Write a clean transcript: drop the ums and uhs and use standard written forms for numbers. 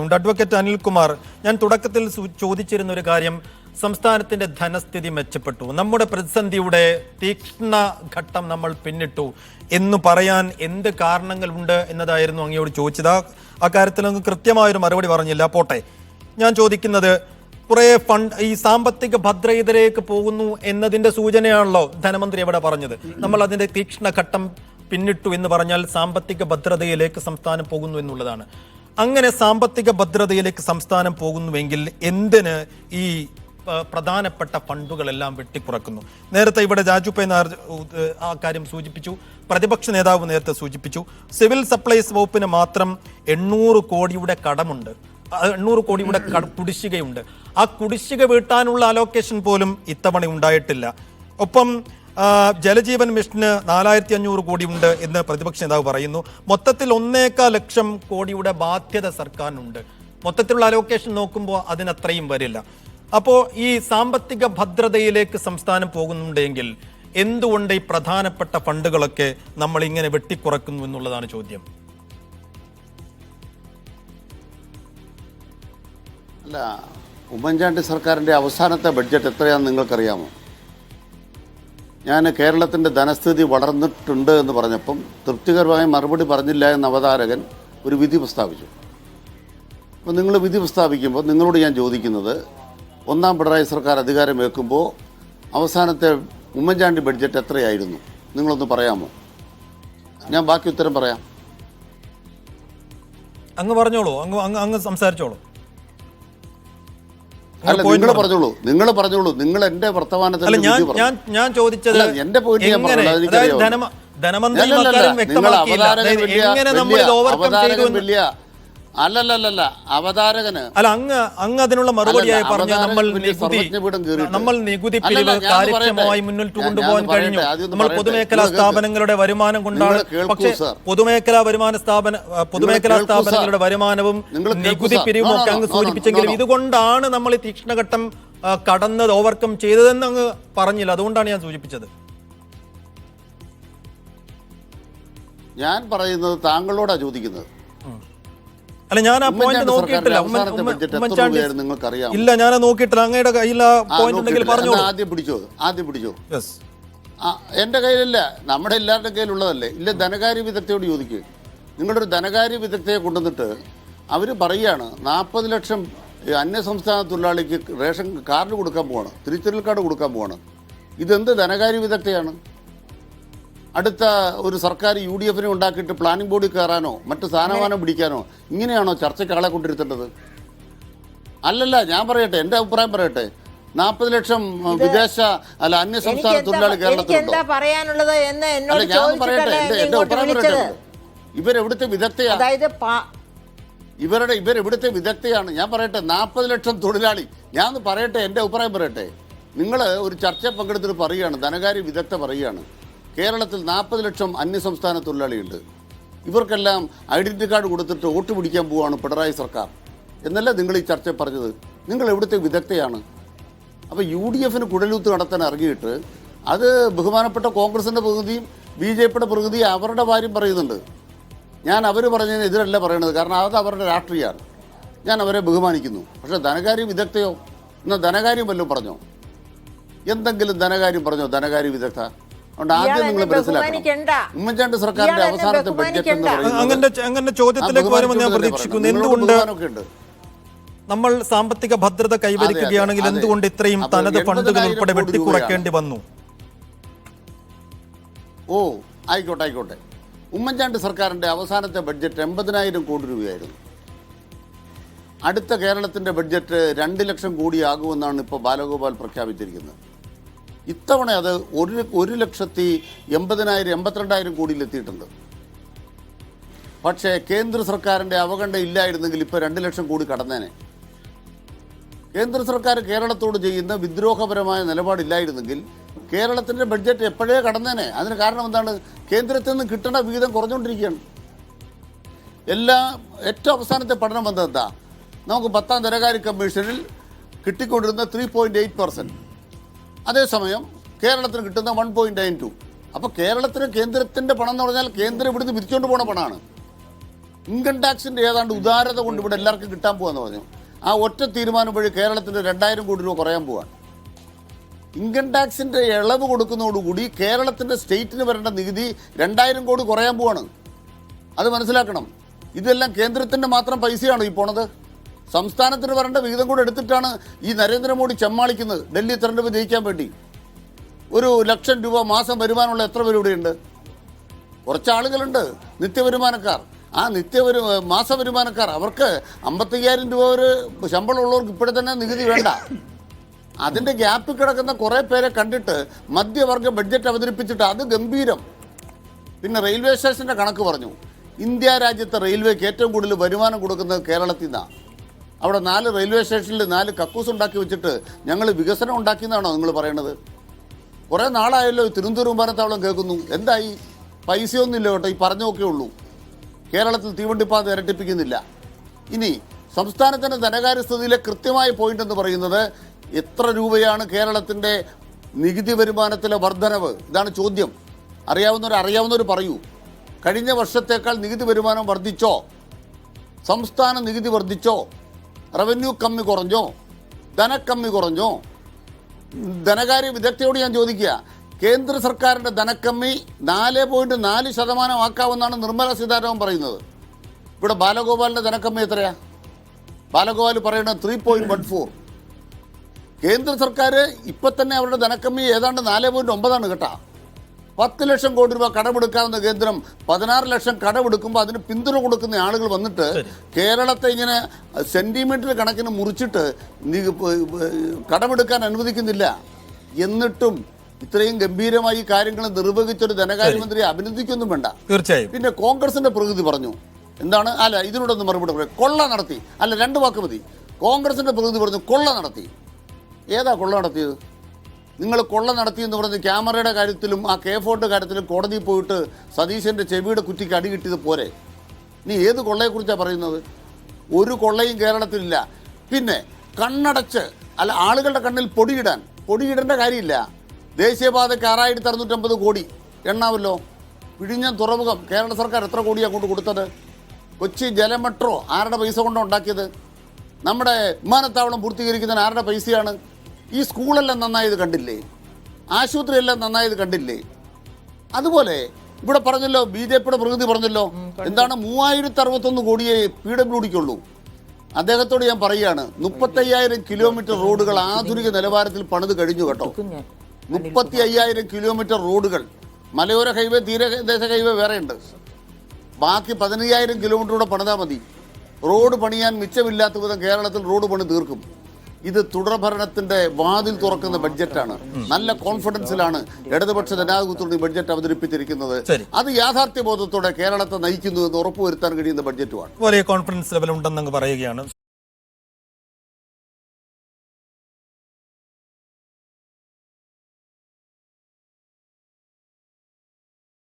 ഉണ്ട്. അഡ്വക്കേറ്റ് അനിൽകുമാർ, ഞാൻ തുടക്കത്തിൽ ചോദിച്ചിരുന്ന ഒരു കാര്യം, സംസ്ഥാനത്തിന്റെ ധനസ്ഥിതി മെച്ചപ്പെട്ടു, നമ്മുടെ പ്രതിസന്ധിയുടെ തീക്ഷ്ണ ഘട്ടം നമ്മൾ പിന്നിട്ടു എന്ന് പറയാൻ എന്ത് കാരണങ്ങളുണ്ട് എന്നതായിരുന്നു അങ്ങയോട് ചോദിച്ചത്. ആ കാര്യത്തിൽ അങ്ങ് കൃത്യമായൊരു മറുപടി പറഞ്ഞില്ല. പോട്ടെ, ഞാൻ ചോദിക്കുന്നത്, കുറെ ഫണ്ട് ഈ സാമ്പത്തിക ഭദ്രതയിലേക്ക് പോകുന്നു എന്നതിന്റെ സൂചനയാണല്ലോ ധനമന്ത്രി എവിടെ പറഞ്ഞത്. നമ്മൾ അതിന്റെ തീക്ഷ്ണ ഘട്ടം പിന്നിട്ടു എന്ന് പറഞ്ഞാൽ സാമ്പത്തിക ഭദ്രതയിലേക്ക് സംസ്ഥാനം പോകുന്നു എന്നുള്ളതാണ്. അങ്ങനെ സാമ്പത്തിക ഭദ്രതയിലേക്ക് സംസ്ഥാനം പോകുന്നുവെങ്കിൽ എന്തിന് ഈ പ്രധാനപ്പെട്ട ഫണ്ടുകളെല്ലാം വെട്ടിക്കുറക്കുന്നു? നേരത്തെ ഇവിടെ രാജു പേ നായർ ആ കാര്യം സൂചിപ്പിച്ചു, പ്രതിപക്ഷ നേതാവ് നേരത്തെ സൂചിപ്പിച്ചു. സിവിൽ സപ്ലൈസ് വകുപ്പിന് മാത്രം 800 കോടിയുടെ കടമുണ്ട്, 800 കോടിയുടെ കുടിശ്ശികയുണ്ട്. ആ കുടിശ്ശിക വീട്ടാനുള്ള അലോക്കേഷൻ പോലും ഇത്തവണ ഉണ്ടായിട്ടില്ല. ഒപ്പം ജലജീവൻ മിഷന് 4500 കോടി ഉണ്ട് എന്ന് പ്രതിപക്ഷ നേതാവ് പറയുന്നു. മൊത്തത്തിൽ 1.25 ലക്ഷം കോടിയുടെ ബാധ്യത സർക്കാരിനുണ്ട്. മൊത്തത്തിലുള്ള അലോക്കേഷൻ നോക്കുമ്പോൾ അതിനത്രയും വരില്ല. അപ്പോൾ ഈ സാമ്പത്തിക ഭദ്രതയിലേക്ക് സംസ്ഥാനം പോകുന്നുണ്ടെങ്കിൽ എന്തുകൊണ്ട് ഈ പ്രധാനപ്പെട്ട ഫണ്ടുകളൊക്കെ നമ്മൾ ഇങ്ങനെ വെട്ടിക്കുറക്കുന്നു എന്നുള്ളതാണ് ചോദ്യം. അല്ല, ഉമ്മൻചാണ്ടി സർക്കാരിൻ്റെ അവസാനത്തെ ബഡ്ജറ്റ് എത്രയാണെന്ന് നിങ്ങൾക്കറിയാമോ? ഞാൻ കേരളത്തിൻ്റെ ധനസ്ഥിതി വളർന്നിട്ടുണ്ട് എന്ന് പറഞ്ഞപ്പം തൃപ്തികരമായ മറുപടി പറഞ്ഞില്ല എന്ന അവതാരകൻ ഒരു വിധി പ്രസ്താവിച്ചു. അപ്പോൾ നിങ്ങൾ വിധി പ്രസ്താവിക്കുമ്പോൾ നിങ്ങളോട് ഞാൻ ചോദിക്കുന്നത്, ഒന്നാം പിണറായി സർക്കാർ അധികാരമേൽക്കുമ്പോൾ അവസാനത്തെ ഉമ്മൻചാണ്ടി ബഡ്ജറ്റ് എത്രയായിരുന്നു? നിങ്ങളൊന്ന് പറയാമോ? ഞാൻ ബാക്കി ഉത്തരം പറയാം. അങ്ങ് പറഞ്ഞോളൂ, അങ്ങ് സംസാരിച്ചോളൂ. അല്ല, നിങ്ങൾ പറഞ്ഞോളൂ. നിങ്ങൾ എന്റെ വർത്തമാനത്തിൽ ഞാൻ ചോദിച്ചത് എന്റെ പോയിന്റ് ഞാൻ പറഞ്ഞു. അല്ലല്ല അവതാരകന് അല്ല, അങ്ങ് അതിനുള്ള മറുപടിയായി പറഞ്ഞു നമ്മൾ നികുതി പിരിവ് കാര്യക്ഷമമായി മുന്നോട്ട് കൊണ്ടുപോകാൻ കഴിഞ്ഞു. നമ്മൾ പൊതുമേഖലാ സ്ഥാപനങ്ങളുടെ വരുമാനം കൊണ്ടാണ്. പക്ഷേ പൊതുമേഖലാ സ്ഥാപനങ്ങളുടെ വരുമാനവും നികുതി പിരിവും ഒക്കെ അങ്ങ് സൂചിപ്പിച്ചെങ്കിലും ഇതുകൊണ്ടാണ് നമ്മൾ ഈ തീക്ഷ്ണഘട്ടം കടന്നത്, ഓവർകം ചെയ്തതെന്ന് അങ്ങ് പറഞ്ഞില്ല. അതുകൊണ്ടാണ് ഞാൻ സൂചിപ്പിച്ചത്. ഞാൻ പറയുന്നത് താങ്കളോടാ ചോദിക്കുന്നത്. അല്ല, ഞാൻ ആ പോയിന്റ് നോക്കിയിട്ടില്ല. ഇല്ല, ഞാൻ നോക്കിയിട്ടില്ല. അങ്ങയുടെ കയ്യിൽ ആ പോയിന്റ് ഉണ്ടെങ്കിൽ പറഞ്ഞു. ആദ്യം പിടിച്ചോ. എന്റെ കയ്യിലല്ല, നമ്മുടെ എല്ലാവരുടെ കയ്യിലുള്ളതല്ലേ. ഇല്ല, ധനകാര്യ വിദഗ്ധയോട് ചോദിക്കുക. നിങ്ങളുടെ ഒരു ധനകാര്യ വിദഗ്ധയെ കൊണ്ടുവന്നിട്ട് അവർ പറയുകയാണ് 40 ലക്ഷം അന്യസംസ്ഥാന തൊഴിലാളിക്ക് റേഷൻ കാർഡ് കൊടുക്കാൻ പോവാണ്, തിരിച്ചറിയൽ കാർഡ് കൊടുക്കാൻ പോവാണ്. ഇതെന്ത് ധനകാര്യ വിദഗ്ധയാണ്? അടുത്ത ഒരു സർക്കാർ UDF ഉണ്ടാക്കിയിട്ട് പ്ലാനിംഗ് ബോർഡിൽ കയറാനോ മറ്റ് സ്ഥാനമാനം പിടിക്കാനോ ഇങ്ങനെയാണോ ചർച്ചയ്ക്ക് ആളെ കൊണ്ടിരുത്തേണ്ടത്? അല്ലല്ല, ഞാൻ പറയട്ടെ, എൻ്റെ അഭിപ്രായം പറയട്ടെ. 40 ലക്ഷം വിദേശ അന്യ സംസ്ഥാന തൊഴിലാളി കേരളത്തിലുണ്ടോ? അല്ല, ഞാൻ പറയട്ടെ, എൻ്റെ അഭിപ്രായം പറയട്ടെ. ഇവരെവിടുത്തെ വിദഗ്ധയാണ്? ഇവരെവിടുത്തെ വിദഗ്ധയാണ്? ഞാൻ പറയട്ടെ, 40 ലക്ഷം തൊഴിലാളി. ഞാൻ പറയട്ടെ, എൻ്റെ അഭിപ്രായം പറയട്ടെ. നിങ്ങൾ ഒരു ചർച്ച പങ്കെടുത്തിട്ട് പറയുകയാണ്, ധനകാര്യ വിദഗ്ധ പറയുകയാണ്, കേരളത്തിൽ 40 ലക്ഷം അന്യസംസ്ഥാന തൊഴിലാളിയുണ്ട്. ഇവർക്കെല്ലാം ഐഡന്റിറ്റി കാർഡ് കൊടുത്തിട്ട് വോട്ട് പിടിക്കാൻ പോവുകയാണ് പിണറായി സർക്കാർ എന്നല്ല നിങ്ങൾ ഈ ചർച്ച പറഞ്ഞത്. നിങ്ങൾ എവിടുത്തെ വിദഗ്ധയാണ്? അപ്പോൾ UDF കുഴലൂത്ത് നടത്താൻ ഇറങ്ങിയിട്ട് അത് ബഹുമാനപ്പെട്ട കോൺഗ്രസിൻ്റെ പ്രതിനിധിയും BJPയുടെ പ്രതിനിധിയും അവരുടെ കാര്യം പറയുന്നുണ്ട്. ഞാൻ അവർ പറഞ്ഞതിന് എതിരല്ല പറയണത്, കാരണം അത് അവരുടെ രാഷ്ട്രീയമാണ്. ഞാൻ അവരെ ബഹുമാനിക്കുന്നു. പക്ഷേ ധനകാര്യ വിദഗ്ധയോ? എന്നാൽ ധനകാര്യം വല്ലതും പറഞ്ഞോ? എന്തെങ്കിലും ധനകാര്യം പറഞ്ഞോ ധനകാര്യ വിദഗ്ധ? ആദ്യം നിങ്ങൾ മനസ്സിലാക്കണം, ഉമ്മൻചാണ്ടി സർക്കാരിന്റെ അവസാനത്തെ ബഡ്ജറ്റ് എന്ന് പറയുന്നത് അങ്ങനെ ചോദ്യത്തിലേക്ക് വരുമെന്ന് ഞാൻ പ്രതീക്ഷിക്കുന്നു. എന്തുകൊണ്ട് നമ്മൾ സാമ്പത്തിക ഭദ്രത കൈവരിക്കുകയാണെങ്കിൽ എന്തുകൊണ്ട് ഇത്രയും തനത് ഫണ്ടുകൾ ഉൾപ്പെടെ വെട്ടിക്കുറയ്ക്കേണ്ടി വന്നു? ആയിക്കോട്ടെ. ഉമ്മൻചാണ്ടി സർക്കാരിന്റെ അവസാനത്തെ ബഡ്ജറ്റ് 80,000 കോടി രൂപയായിരുന്നു. അടുത്ത കേരളത്തിന്റെ ബഡ്ജറ്റ് 2 ലക്ഷം കോടിയാകുമെന്നാണ് ഇപ്പോൾ ബാലഗോപാൽ പ്രഖ്യാപിച്ചിരിക്കുന്നത്. ഇത്തവണ അത് 1,80,82,000 കോടിയിലെത്തിയിട്ടുണ്ട്. പക്ഷേ കേന്ദ്ര സർക്കാരിൻ്റെ അവഗണന ഇല്ലായിരുന്നെങ്കിൽ ഇപ്പോൾ 2 ലക്ഷം കോടി കടന്നേനെ. കേന്ദ്ര സർക്കാർ കേരളത്തോട് ചെയ്യുന്ന വിദ്രോഹപരമായ നിലപാടില്ലായിരുന്നെങ്കിൽ കേരളത്തിൻ്റെ ബഡ്ജറ്റ് എപ്പോഴേ കടന്നേനെ. അതിന് കാരണം എന്താണ്? കേന്ദ്രത്തിൽ നിന്ന് കിട്ടേണ്ട വിഹിതം കുറഞ്ഞുകൊണ്ടിരിക്കുകയാണ്. ഏറ്റവും അവസാനത്തെ പഠനം വന്നത് എന്താ? നമുക്ക് 10ാം ധനകാര്യ കമ്മീഷനിൽ കിട്ടിക്കൊണ്ടിരുന്ന 3.8%. അതേസമയം കേരളത്തിന് കിട്ടുന്ന 1.92. അപ്പോൾ കേരളത്തിന് കേന്ദ്രത്തിൻ്റെ പണം എന്ന് പറഞ്ഞാൽ കേന്ദ്രം ഇവിടുന്ന് വിരിച്ചുകൊണ്ട് പോണ പണമാണ്. ഇൻകം ടാക്സിന്റെ ഏതാണ്ട് ഉദാരത കൊണ്ട് ഇവിടെ എല്ലാവർക്കും കിട്ടാൻ പോവാന്ന് പറഞ്ഞു. ആ ഒറ്റ തീരുമാനം വഴി കേരളത്തിന്റെ 2000 കോടി രൂപ കുറയാൻ പോവാണ്. ഇൻകം ടാക്സിന്റെ ഇളവ് കൊടുക്കുന്നതോടുകൂടി കേരളത്തിന്റെ സ്റ്റേറ്റിന് വരേണ്ട നികുതി 2000 കോടി കുറയാൻ പോവാണ്. അത് മനസ്സിലാക്കണം. ഇതെല്ലാം കേന്ദ്രത്തിന്റെ മാത്രം പൈസയാണോ ഈ പോണത്? സംസ്ഥാനത്തിന് വരേണ്ട വിഹിതം കൂടെ എടുത്തിട്ടാണ് ഈ നരേന്ദ്രമോദി ചെമ്മാളിക്കുന്നത് ഡൽഹി തെരഞ്ഞെടുപ്പ് ജയിക്കാൻ വേണ്ടി. 1,00,000 രൂപ മാസം വരുമാനമുള്ള എത്ര പേര് ഇവിടെയുണ്ട്? കുറച്ച് ആളുകളുണ്ട്, നിത്യവരുമാനക്കാർ. ആ മാസ വരുമാനക്കാർ, അവർക്ക് 55,000 രൂപ ഒരു ശമ്പളമുള്ളവർക്ക് ഇപ്പോഴെ തന്നെ നികുതി വേണ്ട. അതിന്റെ ഗ്യാപ്പിൽ കിടക്കുന്ന കുറെ പേരെ കണ്ടിട്ട് മധ്യവർഗ ബഡ്ജറ്റ് അവതരിപ്പിച്ചിട്ട് അത് ഗംഭീരം. പിന്നെ റെയിൽവേ സ്റ്റേഷന്റെ കണക്ക് പറഞ്ഞു. ഇന്ത്യ രാജ്യത്തെ റെയിൽവേക്ക് ഏറ്റവും കൂടുതൽ വരുമാനം കൊടുക്കുന്നത് കേരളത്തിൽ നിന്നാണ്. അവിടെ 4 റെയിൽവേ സ്റ്റേഷനിൽ 4 കക്കൂസ് ഉണ്ടാക്കി വെച്ചിട്ട് ഞങ്ങൾ വികസനം ഉണ്ടാക്കിയെന്നാണോ നിങ്ങൾ പറയണത്? കുറേ നാളായല്ലോ തിരുവനന്തപുരം വിമാനത്താവളം കേൾക്കുന്നു. എന്തായി? പൈസയൊന്നും ഇല്ല കേട്ടോ, ഈ പറഞ്ഞൊക്കെ ഉള്ളൂ. കേരളത്തിൽ തീവണ്ടിപ്പാത ഇരട്ടിപ്പിക്കുന്നില്ല. ഇനി സംസ്ഥാനത്തിൻ്റെ ധനകാര്യസ്ഥിതിയിലെ കൃത്യമായ പോയിന്റ് എന്ന് പറയുന്നത് എത്ര രൂപയാണ് കേരളത്തിൻ്റെ നികുതി വരുമാനത്തിലെ വർധനവ്? ഇതാണ് ചോദ്യം. അറിയാവുന്നവർ പറയൂ. കഴിഞ്ഞ വർഷത്തേക്കാൾ നികുതി വരുമാനം വർദ്ധിച്ചോ? സംസ്ഥാന നികുതി വർദ്ധിച്ചോ? റവന്യൂ കമ്മി കുറഞ്ഞോ? ധനക്കമ്മി കുറഞ്ഞോ? ധനകാര്യ വിദഗ്ധയോട് ഞാൻ ചോദിക്കുക, കേന്ദ്ര സർക്കാരിൻ്റെ ധനക്കമ്മി 4.4% ആക്കാമെന്നാണ് നിർമ്മല സീതാരാമൻ പറയുന്നത്. ഇവിടെ ബാലഗോപാലിൻ്റെ ധനക്കമ്മി എത്രയാ? ബാലഗോപാൽ പറയുന്നത് 3.14. കേന്ദ്ര സർക്കാർ ഇപ്പം തന്നെ അവരുടെ ധനക്കമ്മി ഏതാണ്ട് 4.9 കേട്ടാ. 10 ലക്ഷം കോടി രൂപ കടമെടുക്കാവുന്ന കേന്ദ്രം 16 ലക്ഷം കടമെടുക്കുമ്പോൾ അതിന് പിന്തുണ കൊടുക്കുന്ന ആളുകൾ വന്നിട്ട് കേരളത്തെ ഇങ്ങനെ സെന്റിമീറ്റർ കണക്കിന് മുറിച്ചിട്ട് കടമെടുക്കാൻ അനുവദിക്കുന്നില്ല. എന്നിട്ടും ഇത്രയും ഗംഭീരമായി കാര്യങ്ങൾ നിർവഹിച്ചൊരു ധനകാര്യമന്ത്രിയെ അഭിനന്ദിക്കൊന്നും വേണ്ട. തീർച്ചയായും. പിന്നെ കോൺഗ്രസിന്റെ പ്രകൃതി പറഞ്ഞു എന്താണ്? അല്ല, ഇതിനോടൊന്ന് മറുപടി പറയും. കൊള്ള നടത്തി. അല്ല, 2 വാക്ക് മതി. കോൺഗ്രസിന്റെ പ്രകൃതി പറഞ്ഞു കൊള്ള നടത്തി. ഏതാ കൊള്ള നടത്തിയത്? നിങ്ങൾ കൊള്ള നടത്തിയെന്ന് പറഞ്ഞ് ക്യാമറയുടെ കാര്യത്തിലും ആ K4 കാര്യത്തിലും കോടതിയിൽ പോയിട്ട് സതീശന്റെ ചെവിയുടെ കുറ്റിക്ക് അടി കിട്ടിയത് പോരെ? നീ ഏത് കൊള്ളയെക്കുറിച്ചാണ് പറയുന്നത്? ഒരു കൊള്ളയും കേരളത്തിലില്ല. പിന്നെ കണ്ണടച്ച് അല്ല ആളുകളുടെ കണ്ണിൽ പൊടിയിടേണ്ട കാര്യമില്ല. ദേശീയപാതയ്ക്ക് 6,650 കോടി എണ്ണാമല്ലോ. വിഴിഞ്ഞം തുറമുഖം കേരള സർക്കാർ എത്ര കോടിയാണ് കൊണ്ട് കൊടുത്തത്? കൊച്ചി ജലമെട്രോ ആരുടെ പൈസ കൊണ്ടാണ് ഉണ്ടാക്കിയത്? നമ്മുടെ വിമാനത്താവളം പൂർത്തീകരിക്കുന്നതിന് ആരുടെ പൈസയാണ്? ഈ സ്കൂളെല്ലാം നന്നായത് കണ്ടില്ലേ? ആശുപത്രിയെല്ലാം നന്നായത് കണ്ടില്ലേ? അതുപോലെ ഇവിടെ പറഞ്ഞല്ലോ, BJPയുടെ പ്രകൃതി പറഞ്ഞല്ലോ എന്താണ് 3061 കോടിയെ PWDക്കുള്ളൂ. അദ്ദേഹത്തോട് ഞാൻ പറയുകയാണ്, 35,000 കിലോമീറ്റർ റോഡുകൾ ആധുനിക നിലവാരത്തിൽ പണിത് കഴിഞ്ഞു കേട്ടോ. 35,000 കിലോമീറ്റർ റോഡുകൾ. മലയോര ഹൈവേ, തീരദേശ ഹൈവേ വേറെയുണ്ട്. ബാക്കി 15,000 കിലോമീറ്റർ കൂടെ പണിതാൽ മതി. റോഡ് പണിയാൻ മിച്ചമില്ലാത്ത വിധം കേരളത്തിൽ റോഡ് പണി തീർക്കും. ഇത് തുടർഭരണത്തിന്റെ വാതിൽ തുറക്കുന്ന ബഡ്ജറ്റാണ്. നല്ല കോൺഫിഡൻസിലാണ് ഇടതുപക്ഷ ജനാധിപത്യ ബഡ്ജറ്റ് അവതരിപ്പിച്ചിരിക്കുന്നത്. അത് യാഥാർത്ഥ്യബോധത്തോടെ കേരളത്തെ നയിക്കുന്നു എന്ന് ഉറപ്പുവരുത്താൻ കഴിയുന്ന ബഡ്ജറ്റുമാണ്. വലിയ കോൺഫിഡൻസ് ലെവൽ ഉണ്ടെന്ന് പറയുകയാണ്.